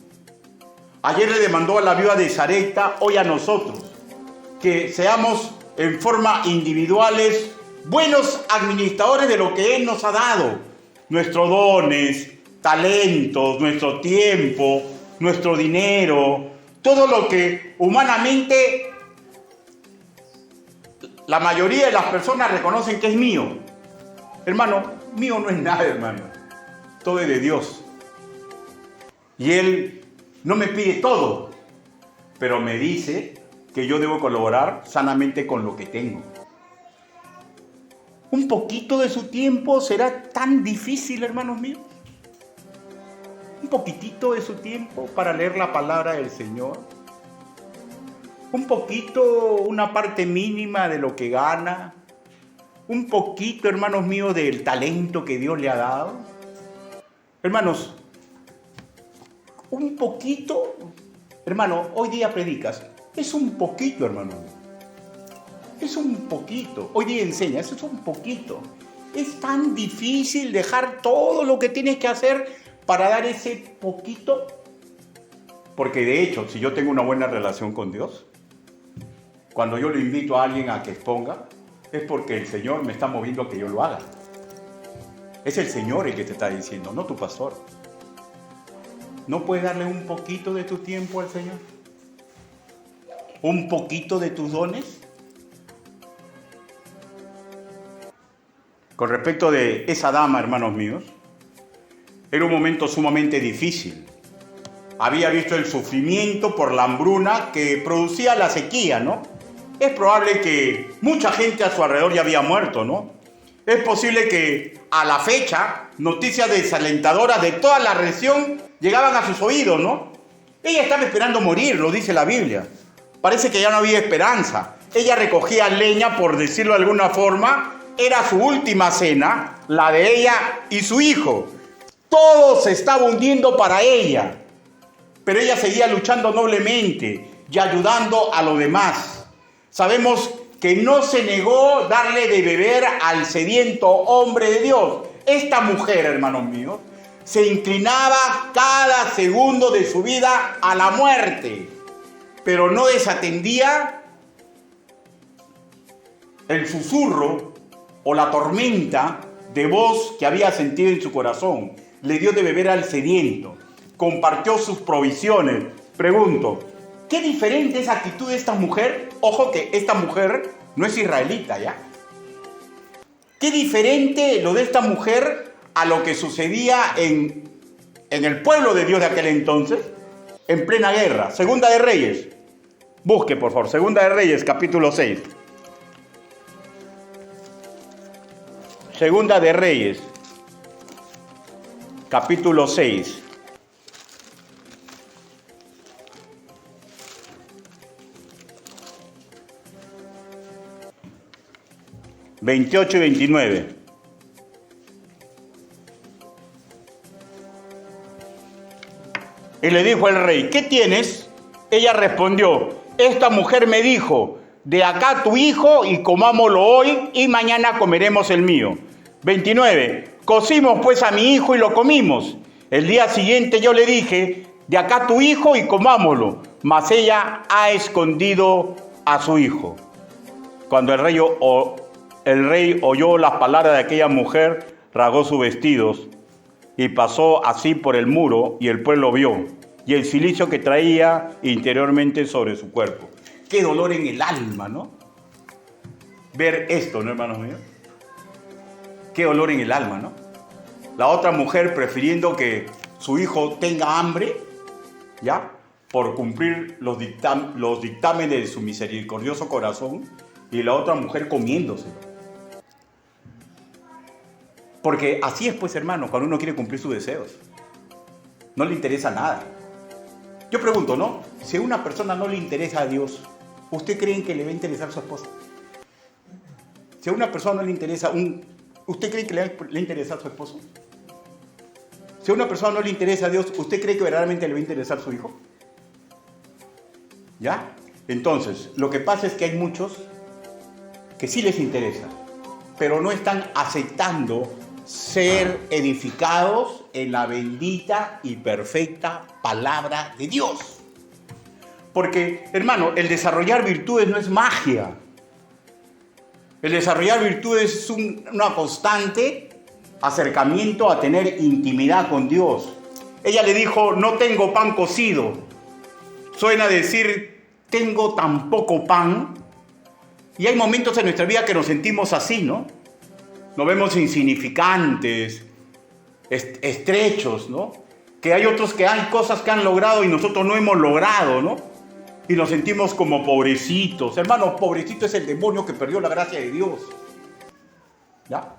Ayer le demandó a la viuda de Sarepta, hoy a nosotros, que seamos en forma individuales buenos administradores de lo que Él nos ha dado. Nuestros dones, talentos, nuestro tiempo, nuestro dinero, todo lo que humanamente la mayoría de las personas reconocen que es mío. Hermano, mío no es nada, hermano. Todo es de Dios. Y Él no me pide todo, pero me dice que yo debo colaborar sanamente con lo que tengo. Un poquito de su tiempo será tan difícil, hermanos míos. Un poquitito de su tiempo para leer la palabra del Señor. Un poquito, una parte mínima de lo que gana. Un poquito, hermanos míos, del talento que Dios le ha dado. Hermanos, un poquito, hermano, hoy día predicas. Es un poquito, hermano. Es un poquito. Hoy día enseñas, es un poquito. Es tan difícil dejar todo lo que tienes que hacer para dar ese poquito. Porque de hecho, si yo tengo una buena relación con Dios, cuando yo le invito a alguien a que exponga, es porque el Señor me está moviendo a que yo lo haga. Es el Señor el que te está diciendo, no tu pastor. ¿No puedes darle un poquito de tu tiempo al Señor? ¿Un poquito de tus dones? Con respecto de esa dama, hermanos míos, era un momento sumamente difícil. Había visto el sufrimiento por la hambruna que producía la sequía, ¿no? Es probable que mucha gente a su alrededor ya había muerto, ¿no? Es posible que a la fecha noticias desalentadoras de toda la región llegaban a sus oídos, ¿no? Ella estaba esperando morir, lo dice la Biblia. Parece que ya no había esperanza. Ella recogía leña, por decirlo de alguna forma. Era su última cena, la de ella y su hijo. Todo se estaba hundiendo para ella. Pero ella seguía luchando noblemente y ayudando a los demás. Sabemos que no se negó darle de beber al sediento hombre de Dios. Esta mujer, hermanos míos, se inclinaba cada segundo de su vida a la muerte, pero no desatendía el susurro o la tormenta de voz que había sentido en su corazón. Le dio de beber al sediento, compartió sus provisiones. Pregunto, ¿qué diferente es la actitud de esta mujer? Ojo que esta mujer no es israelita, ¿ya? ¿Qué diferente lo de esta mujer a lo que sucedía en el pueblo de Dios de aquel entonces, en plena guerra? Segunda de Reyes. Busque, por favor. Segunda de Reyes, capítulo 6. Segunda de Reyes, capítulo 6. ...28 y 29... Y le dijo el rey, ¿qué tienes? Ella respondió, esta mujer me dijo, de acá tu hijo y comámoslo hoy y mañana comeremos el mío. 29, cocimos pues a mi hijo y lo comimos. El día siguiente yo le dije, de acá tu hijo y comámoslo. Mas ella ha escondido a su hijo. Cuando el rey oyó las palabras de aquella mujer, rasgó sus vestidos y pasó así por el muro, y el pueblo vio, y el cilicio que traía interiormente sobre su cuerpo. Qué dolor en el alma, ¿no? Ver esto, ¿no, hermanos míos? Qué dolor en el alma, ¿no? La otra mujer prefiriendo que su hijo tenga hambre, ¿ya? Por cumplir los dictámenes de su misericordioso corazón, y la otra mujer comiéndoselo. Porque así es, pues, hermano, cuando uno quiere cumplir sus deseos. No le interesa nada. Yo pregunto, ¿no? Si a una persona no le interesa a Dios, ¿usted cree que le va a interesar a su esposa? Si a una persona no le interesa, ¿usted cree que le va a interesar a su esposo? Si a una persona no le interesa a Dios, ¿usted cree que verdaderamente le va a interesar a su hijo? ¿Ya? Entonces, lo que pasa es que hay muchos que sí les interesa, pero no están aceptando ser edificados en la bendita y perfecta palabra de Dios. Porque, hermano, el desarrollar virtudes no es magia. El desarrollar virtudes es una constante acercamiento a tener intimidad con Dios. Ella le dijo, no tengo pan cocido. Suena a decir, tengo tan poco pan. Y hay momentos en nuestra vida que nos sentimos así, ¿no? Nos vemos insignificantes, estrechos, ¿no? Que hay otros que hay cosas que han logrado y nosotros no hemos logrado, ¿no? Y nos sentimos como pobrecitos. Hermano, pobrecito es el demonio que perdió la gracia de Dios. ¿Ya?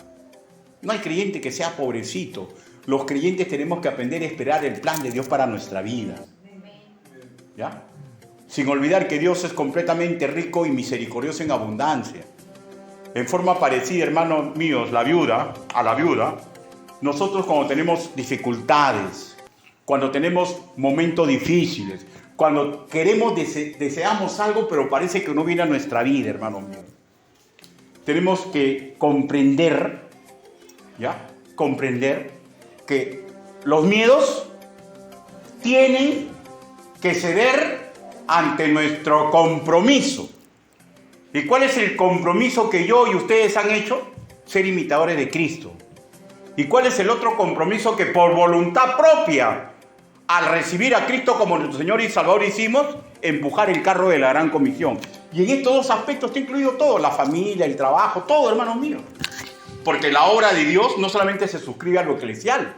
No hay creyente que sea pobrecito. Los creyentes tenemos que aprender a esperar el plan de Dios para nuestra vida. ¿Ya? Sin olvidar que Dios es completamente rico y misericordioso en abundancia. En forma parecida, hermanos míos, a la viuda, nosotros cuando tenemos dificultades, cuando tenemos momentos difíciles, cuando deseamos algo, pero parece que no viene a nuestra vida, hermanos míos, tenemos que comprender que los miedos tienen que ceder ante nuestro compromiso. ¿Y cuál es el compromiso que yo y ustedes han hecho? Ser imitadores de Cristo. ¿Y cuál es el otro compromiso que por voluntad propia, al recibir a Cristo como nuestro Señor y Salvador hicimos? Empujar el carro de la gran comisión. Y en estos dos aspectos está incluido todo, la familia, el trabajo, todo, hermanos míos. Porque la obra de Dios no solamente se suscribe a lo eclesial,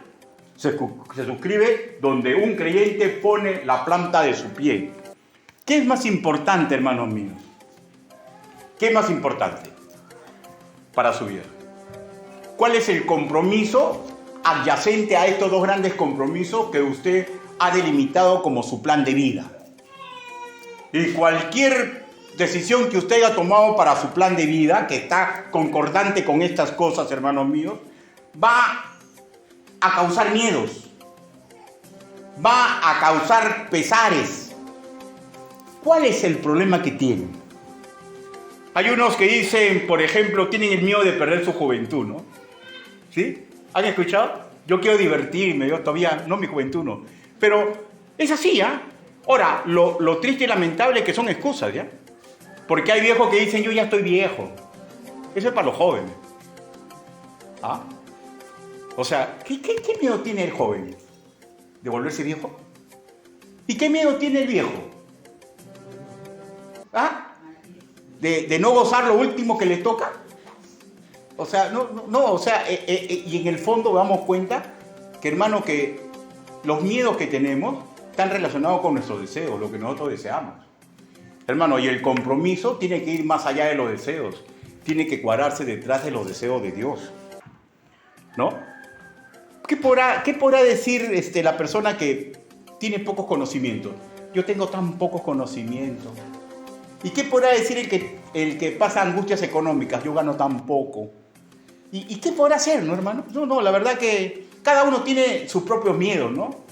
se suscribe donde un creyente pone la planta de su pie. ¿Qué es más importante, hermanos míos? ¿Qué es más importante para su vida? ¿Cuál es el compromiso adyacente a estos dos grandes compromisos que usted ha delimitado como su plan de vida? Y cualquier decisión que usted haya tomado para su plan de vida, que está concordante con estas cosas, hermanos míos, va a causar miedos, va a causar pesares. ¿Cuál es el problema que tienen? Hay unos que dicen, por ejemplo, tienen el miedo de perder su juventud, ¿no? ¿Sí? ¿Han escuchado? Yo quiero divertirme, yo todavía, no mi juventud, no. Pero es así, ¿ya? Ahora, lo triste y lamentable es que son excusas, ¿ya? Porque hay viejos que dicen, yo ya estoy viejo. Eso es para los jóvenes. ¿Ah? O sea, ¿qué miedo tiene el joven? ¿De volverse viejo? ¿Y qué miedo tiene el viejo? ¿Ah? ¿De no gozar lo último que le toca? O sea, y en el fondo damos cuenta que, hermano, que los miedos que tenemos están relacionados con nuestros deseos, lo que nosotros deseamos. Hermano, y el compromiso tiene que ir más allá de los deseos, tiene que cuadrarse detrás de los deseos de Dios, ¿no? ¿Qué podrá decir la persona que tiene pocos conocimientos? Yo tengo tan pocos conocimientos. ¿Y qué podrá decir el que pasa angustias económicas? Yo gano tan poco. ¿Y qué podrá hacer, no, hermano? No, la verdad que cada uno tiene sus propios miedos, ¿no?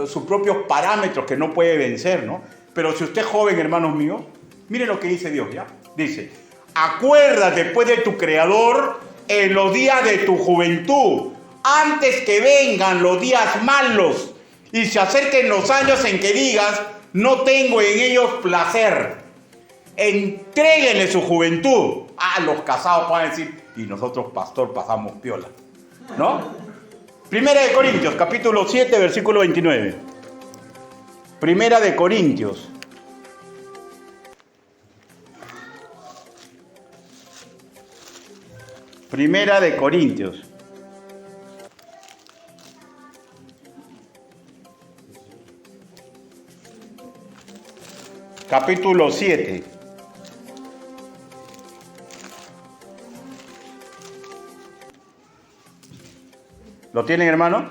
Sus propios parámetros que no puede vencer, ¿no? Pero si usted es joven, hermanos míos, mire lo que dice Dios, ¿ya? Dice, acuérdate pues de tu Creador en los días de tu juventud, antes que vengan los días malos y se acerquen los años en que digas, no tengo en ellos placer. Entréguenle su juventud. Los casados pueden decir, y nosotros, pastor, pasamos piola, ¿no? Primera de Corintios, capítulo 7, versículo 29. Primera de Corintios. Primera de Corintios. Capítulo 7. ¿Lo tienen, hermano?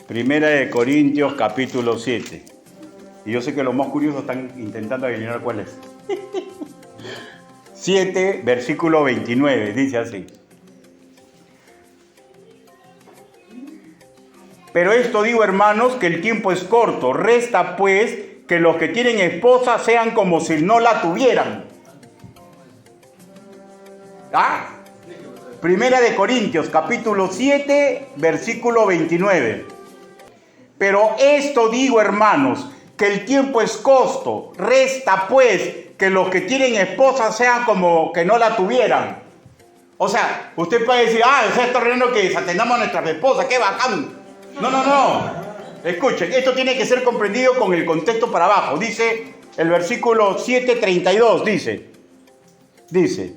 Primera de Corintios, capítulo 7. Y yo sé que los más curiosos están intentando adivinar cuál es. 7, versículo 29, dice así. Pero esto digo, hermanos, que el tiempo es corto. Resta, pues, que los que tienen esposa sean como si no la tuvieran. ¿Ah? Primera de Corintios, capítulo 7, versículo 29. Pero esto digo, hermanos, que el tiempo es corto. Resta, pues, que los que tienen esposa sean como que no la tuvieran. O sea, usted puede decir, está ordenando que desatendamos a nuestras esposas, qué bacán. No. Escuchen, esto tiene que ser comprendido con el contexto para abajo. Dice el versículo 7:32, dice,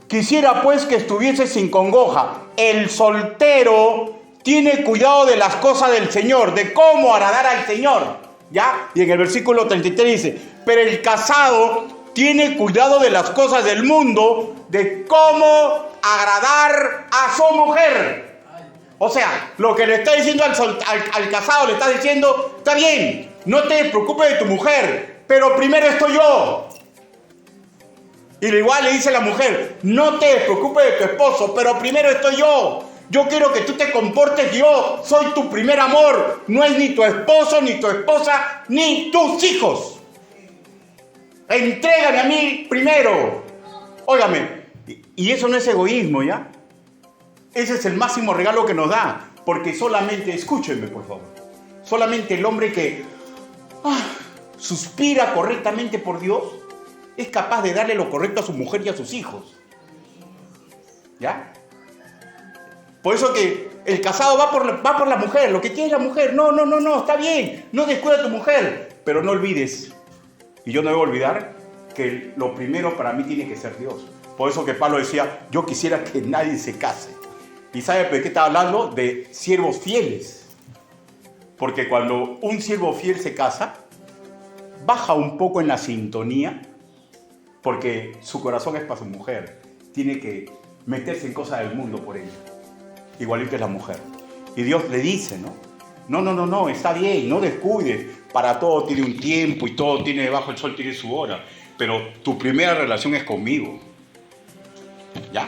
quisiera pues que estuviese sin congoja. El soltero tiene cuidado de las cosas del Señor, de cómo agradar al Señor. ¿Ya? Y en el versículo 33 dice, pero el casado tiene cuidado de las cosas del mundo, de cómo agradar a su mujer. O sea, lo que le está diciendo al casado, le está diciendo, está bien, no te preocupes de tu mujer, pero primero estoy yo. Y igual le dice la mujer, no te preocupes de tu esposo, pero primero estoy yo. Yo quiero que tú te comportes, yo soy tu primer amor. No es ni tu esposo, ni tu esposa, ni tus hijos. Entrégame a mí primero. Óigame, y eso no es egoísmo, ¿ya? Ese es el máximo regalo que nos da. Porque solamente, escúchenme por favor, solamente el hombre que suspira correctamente por Dios es capaz de darle lo correcto a su mujer y a sus hijos. ¿Ya? Por eso que el casado va por la mujer, lo que quiere la mujer. No, está bien, no descuida a tu mujer. Pero no olvides, y yo no debo olvidar, que lo primero para mí tiene que ser Dios. Por eso que Pablo decía, yo quisiera que nadie se case. ¿Y sabe de qué está hablando? De siervos fieles. Porque cuando un siervo fiel se casa, baja un poco en la sintonía, porque su corazón es para su mujer. Tiene que meterse en cosas del mundo por ella. Igualito es la mujer. Y Dios le dice, no, está bien, no descuides. Para todo tiene un tiempo y todo tiene debajo del sol, tiene su hora. Pero tu primera relación es conmigo. ¿Ya?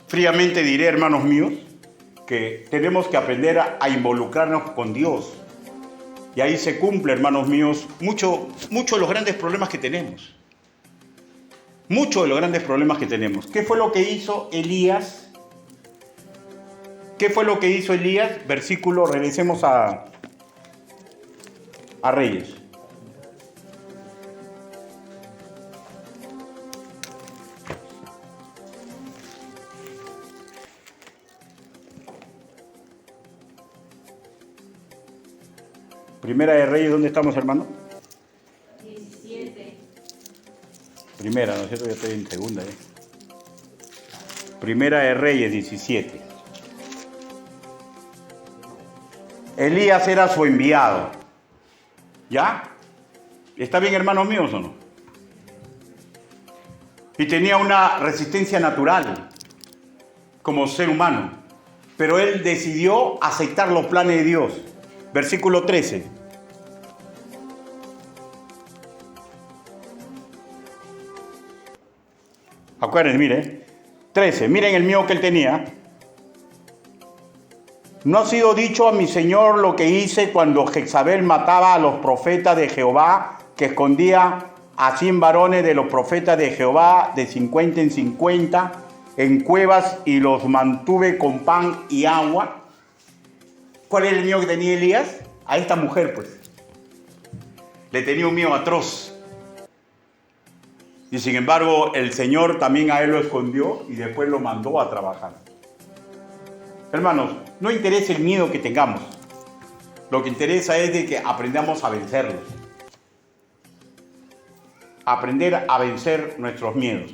Fríamente diré, hermanos míos, que tenemos que aprender a involucrarnos con Dios. Y ahí se cumple, hermanos míos, mucho de los grandes problemas que tenemos. Muchos de los grandes problemas que tenemos. ¿Qué fue lo que hizo Elías? Versículo, regresemos a Reyes. Primera de Reyes, ¿dónde estamos, hermano? 17. Primera, ¿no es cierto? Ya estoy en segunda. Primera de Reyes, 17. Elías era su enviado. ¿Ya? ¿Está bien, hermanos míos, o no? Y tenía una resistencia natural como ser humano. Pero él decidió aceptar los planes de Dios. Versículo 13. Acuérdense, miren. 13. Miren el miedo que él tenía. ¿No ha sido dicho a mi señor lo que hice cuando Jezabel mataba a los profetas de Jehová, que escondía a 100 varones de los profetas de Jehová, de 50 en 50, en cuevas, y los mantuve con pan y agua? ¿Cuál era el miedo que tenía Elías? A esta mujer, pues. Le tenía un miedo atroz. Y sin embargo, el Señor también a él lo escondió y después lo mandó a trabajar. Hermanos, no interesa el miedo que tengamos. Lo que interesa es de que aprendamos a vencerlos. Aprender a vencer nuestros miedos.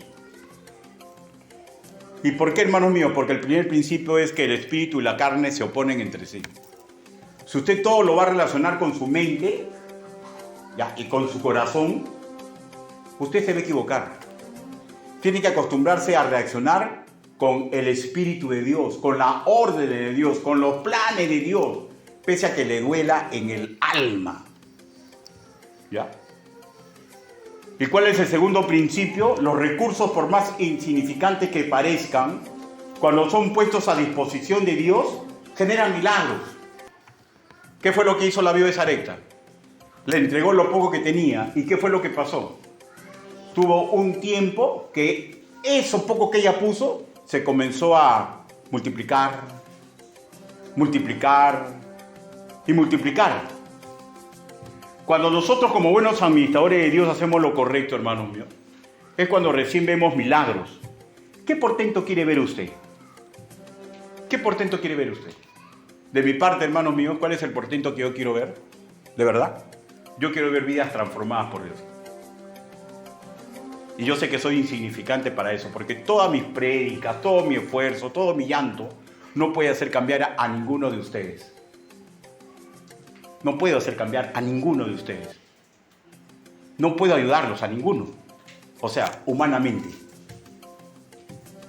¿Y por qué, hermanos míos? Porque el primer principio es que el espíritu y la carne se oponen entre sí. Si usted todo lo va a relacionar con su mente, ¿ya?, y con su corazón, usted se va a equivocar. Tiene que acostumbrarse a reaccionar con el Espíritu de Dios, con la orden de Dios, con los planes de Dios, pese a que le duela en el alma. ¿Ya? ¿Y cuál es el segundo principio? Los recursos, por más insignificantes que parezcan, cuando son puestos a disposición de Dios, generan milagros. ¿Qué fue lo que hizo la viuda de Sarepta? Le entregó lo poco que tenía. ¿Y qué fue lo que pasó? Tuvo un tiempo que eso poco que ella puso se comenzó a multiplicar, multiplicar y multiplicar. Cuando nosotros como buenos administradores de Dios hacemos lo correcto, hermanos míos, es cuando recién vemos milagros. ¿Qué portento quiere ver usted? ¿Qué portento quiere ver usted? De mi parte, hermanos míos, ¿cuál es el portento que yo quiero ver? ¿De verdad? Yo quiero ver vidas transformadas por Dios. Y yo sé que soy insignificante para eso, porque todas mis prédicas, todo mi esfuerzo, todo mi llanto, no puede hacer cambiar a ninguno de ustedes. No puedo hacer cambiar a ninguno de ustedes. No puedo ayudarlos a ninguno. O sea, humanamente.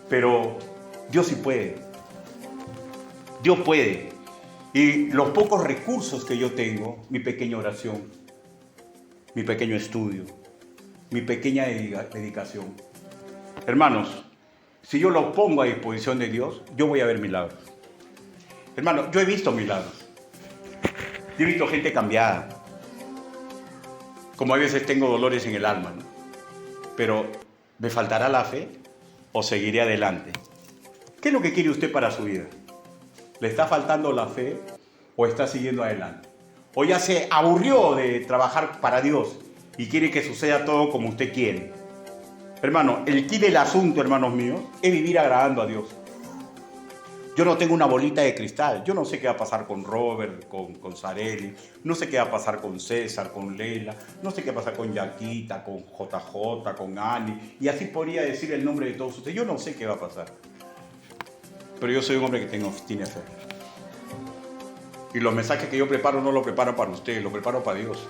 Pero Dios sí puede. Dios puede. Y los pocos recursos que yo tengo, mi pequeña oración, mi pequeño estudio, mi pequeña dedicación. Hermanos, si yo los pongo a disposición de Dios, yo voy a ver milagros. Hermanos, yo he visto milagros. Yo he visto gente cambiada. Como a veces tengo dolores en el alma, ¿no? Pero, ¿me faltará la fe o seguiré adelante? ¿Qué es lo que quiere usted para su vida? ¿Le está faltando la fe o está siguiendo adelante? ¿O ya se aburrió de trabajar para Dios y quiere que suceda todo como usted quiere? Hermano, el quid del asunto, hermanos míos, es vivir agradando a Dios. Yo no tengo una bolita de cristal. Yo no sé qué va a pasar con Robert, con Sareli. No sé qué va a pasar con César, con Leila. No sé qué va a pasar con Yaquita, con JJ, con Ani. Y así podría decir el nombre de todos ustedes. Yo no sé qué va a pasar. Pero yo soy un hombre que tiene fe. Y los mensajes que yo preparo no los preparo para ustedes, los preparo para Dios.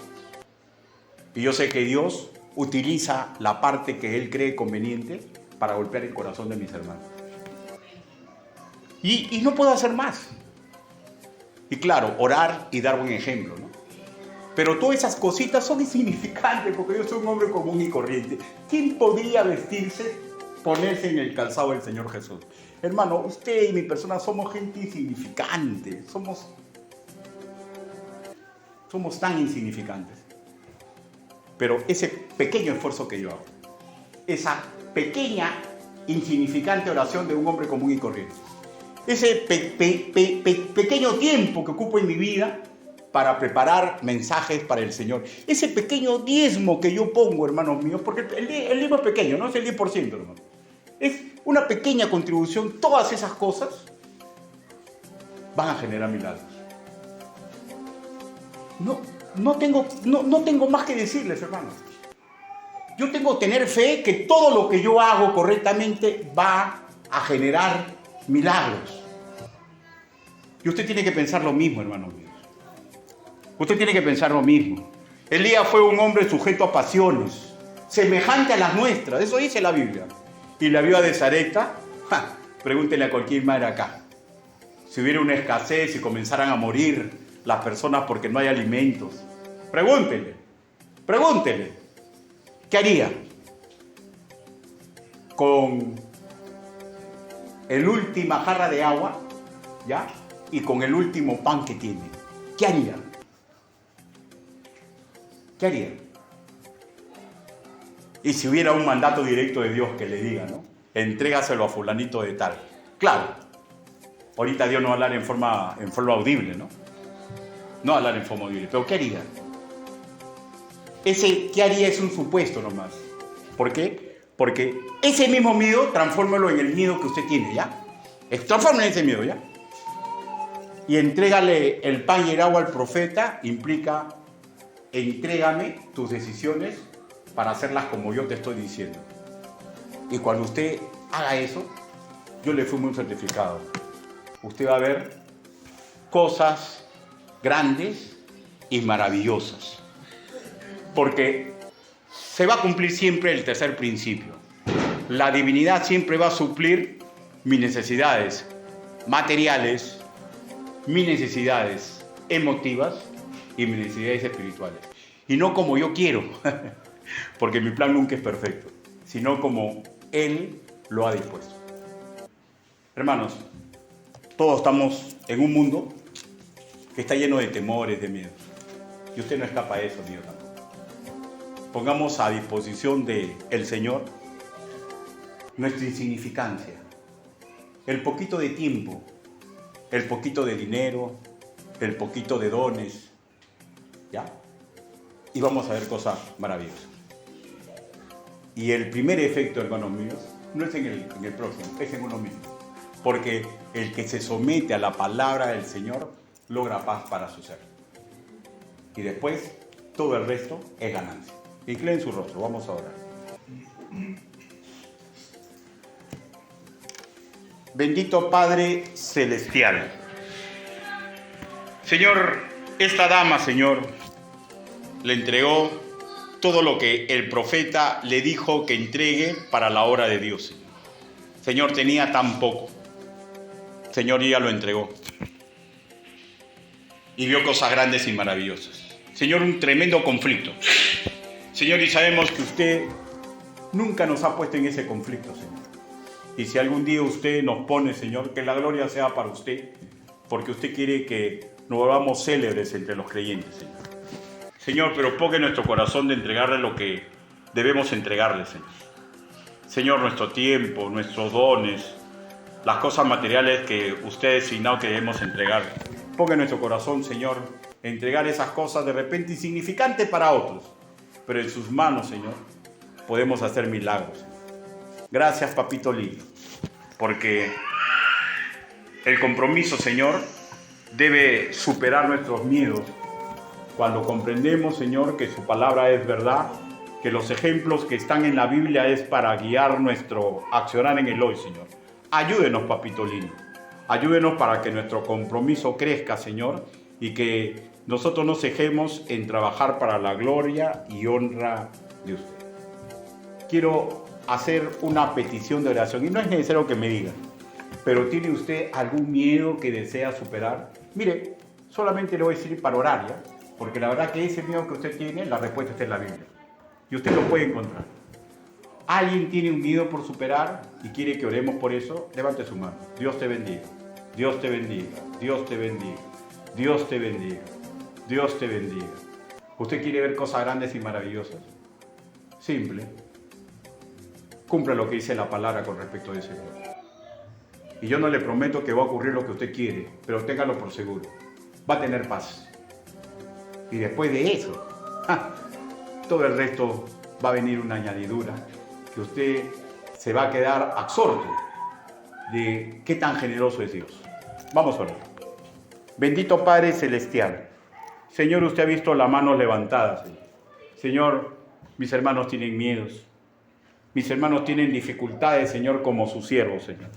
Y yo sé que Dios utiliza la parte que Él cree conveniente para golpear el corazón de mis hermanos. Y no puedo hacer más. Y claro, orar y dar buen ejemplo, ¿no? Pero todas esas cositas son insignificantes porque yo soy un hombre común y corriente. ¿Quién podría vestirse, ponerse en el calzado del Señor Jesús? Hermano, usted y mi persona somos gente insignificante. Somos tan insignificantes. Pero ese pequeño esfuerzo que yo hago, esa pequeña, insignificante oración de un hombre común y corriente, ese pequeño tiempo que ocupo en mi vida para preparar mensajes para el Señor, ese pequeño diezmo que yo pongo, hermanos míos, porque el diezmo es pequeño, no es el 10%, hermano. Es una pequeña contribución. Todas esas cosas van a generar milagros. No tengo más que decirles, hermanos. Yo tengo que tener fe que todo lo que yo hago correctamente va a generar milagros. Y usted tiene que pensar lo mismo, hermanos míos. Usted tiene que pensar lo mismo. Elías fue un hombre sujeto a pasiones, semejante a las nuestras. Eso dice la Biblia. Y la viuda de Sarepta, pregúntele a cualquier madre acá. Si hubiera una escasez y comenzaran a morir las personas porque no hay alimentos, pregúntele. ¿Qué haría? Con el última jarra de agua, ¿ya? Y con el último pan que tiene. ¿Qué haría? ¿Qué haría? Y si hubiera un mandato directo de Dios que le diga, ¿no? Entrégaselo a fulanito de tal. Claro, ahorita Dios no va a hablar en forma audible, ¿no? No va a hablar en forma audible, pero ¿qué haría? Ese ¿qué haría? Es un supuesto nomás. ¿Por qué? Porque ese mismo miedo, transfórmelo en el miedo que usted tiene, ¿ya? Transfórmelo en ese miedo, ¿ya? Y entrégale el pan y el agua al profeta, implica, entrégame tus decisiones para hacerlas como yo te estoy diciendo. Y cuando usted haga eso, yo le fumo un certificado. Usted va a ver cosas grandes y maravillosas. Porque se va a cumplir siempre el tercer principio. La divinidad siempre va a suplir mis necesidades materiales, mis necesidades emotivas y mis necesidades espirituales. Y no como yo quiero, porque mi plan nunca es perfecto, sino como Él lo ha dispuesto. Hermanos, todos estamos en un mundo que está lleno de temores, de miedos. Y usted no escapa de eso, ni yo tampoco. Pongamos a disposición del Señor nuestra insignificancia, el poquito de tiempo, el poquito de dinero, el poquito de dones, ¿ya? Y vamos a ver cosas maravillosas. Y el primer efecto, hermanos míos, no es en el próximo, es en uno mismo. Porque el que se somete a la palabra del Señor logra paz para su ser. Y después, todo el resto es ganancia. Inclinen su rostro, vamos a orar. Bendito Padre Celestial. Señor, esta dama, Señor, le entregó todo lo que el profeta le dijo que entregue para la obra de Dios. Señor, tenía tan poco. Señor, ella lo entregó. Y vio cosas grandes y maravillosas. Señor, un tremendo conflicto. Señor, y sabemos que usted nunca nos ha puesto en ese conflicto, Señor. Y si algún día usted nos pone, Señor, que la gloria sea para usted, porque usted quiere que nos volvamos célebres entre los creyentes, Señor. Señor, pero ponga en nuestro corazón de entregarle lo que debemos entregarle, Señor. Señor, nuestro tiempo, nuestros dones, las cosas materiales que usted ha designado que debemos entregarle. Ponga en nuestro corazón, Señor, entregar esas cosas de repente insignificantes para otros, pero en sus manos, Señor, podemos hacer milagros. Gracias, papito lindo, porque el compromiso, Señor, debe superar nuestros miedos cuando comprendemos, Señor, que su palabra es verdad, que los ejemplos que están en la Biblia es para guiar nuestro accionar en el hoy, Señor. Ayúdenos, papito lindo. Ayúdenos para que nuestro compromiso crezca, Señor, y que nosotros nos cejemos en trabajar para la gloria y honra de usted. Quiero hacer una petición de oración, y no es necesario que me diga, pero ¿tiene usted algún miedo que desea superar? Mire, solamente le voy a decir para orar, ¿ya? Porque la verdad que ese miedo que usted tiene, la respuesta está en la Biblia. Y usted lo puede encontrar. ¿Alguien tiene un miedo por superar y quiere que oremos por eso? Levante su mano. Dios te bendiga. Dios te bendiga. Dios te bendiga. Dios te bendiga. Dios te bendiga. ¿Usted quiere ver cosas grandes y maravillosas? Simple. Cumpla lo que dice la palabra con respecto a ese Dios. Y yo no le prometo que va a ocurrir lo que usted quiere, pero téngalo por seguro. Va a tener paz. Y después de eso, todo el resto va a venir una añadidura que usted se va a quedar absorto de qué tan generoso es Dios. Vamos a orar. Bendito Padre Celestial, Señor, usted ha visto las manos levantadas. Señor, mis hermanos tienen miedos. Mis hermanos tienen dificultades, Señor, como sus siervos, Señor.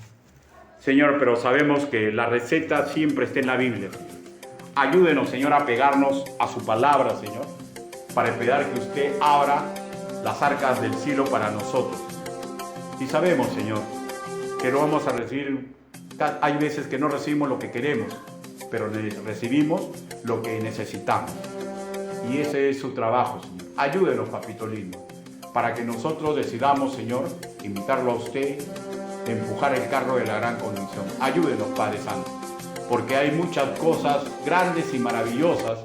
Señor, pero sabemos que la receta siempre está en la Biblia, Señor. Ayúdenos, Señor, a pegarnos a su palabra, Señor, para esperar que usted abra las arcas del cielo para nosotros. Y sabemos, Señor, que no vamos a recibir, hay veces que no recibimos lo que queremos, pero recibimos lo que necesitamos. Y ese es su trabajo, Señor. Ayúdenos, papito lindo, para que nosotros decidamos, Señor, invitarlo a usted, empujar el carro de la gran condición. Ayúdenos, Padre Santo, porque hay muchas cosas grandes y maravillosas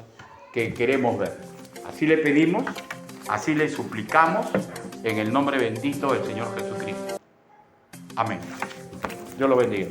que queremos ver. Así le pedimos, así le suplicamos, en el nombre bendito del Señor Jesucristo. Amén. Dios lo bendiga.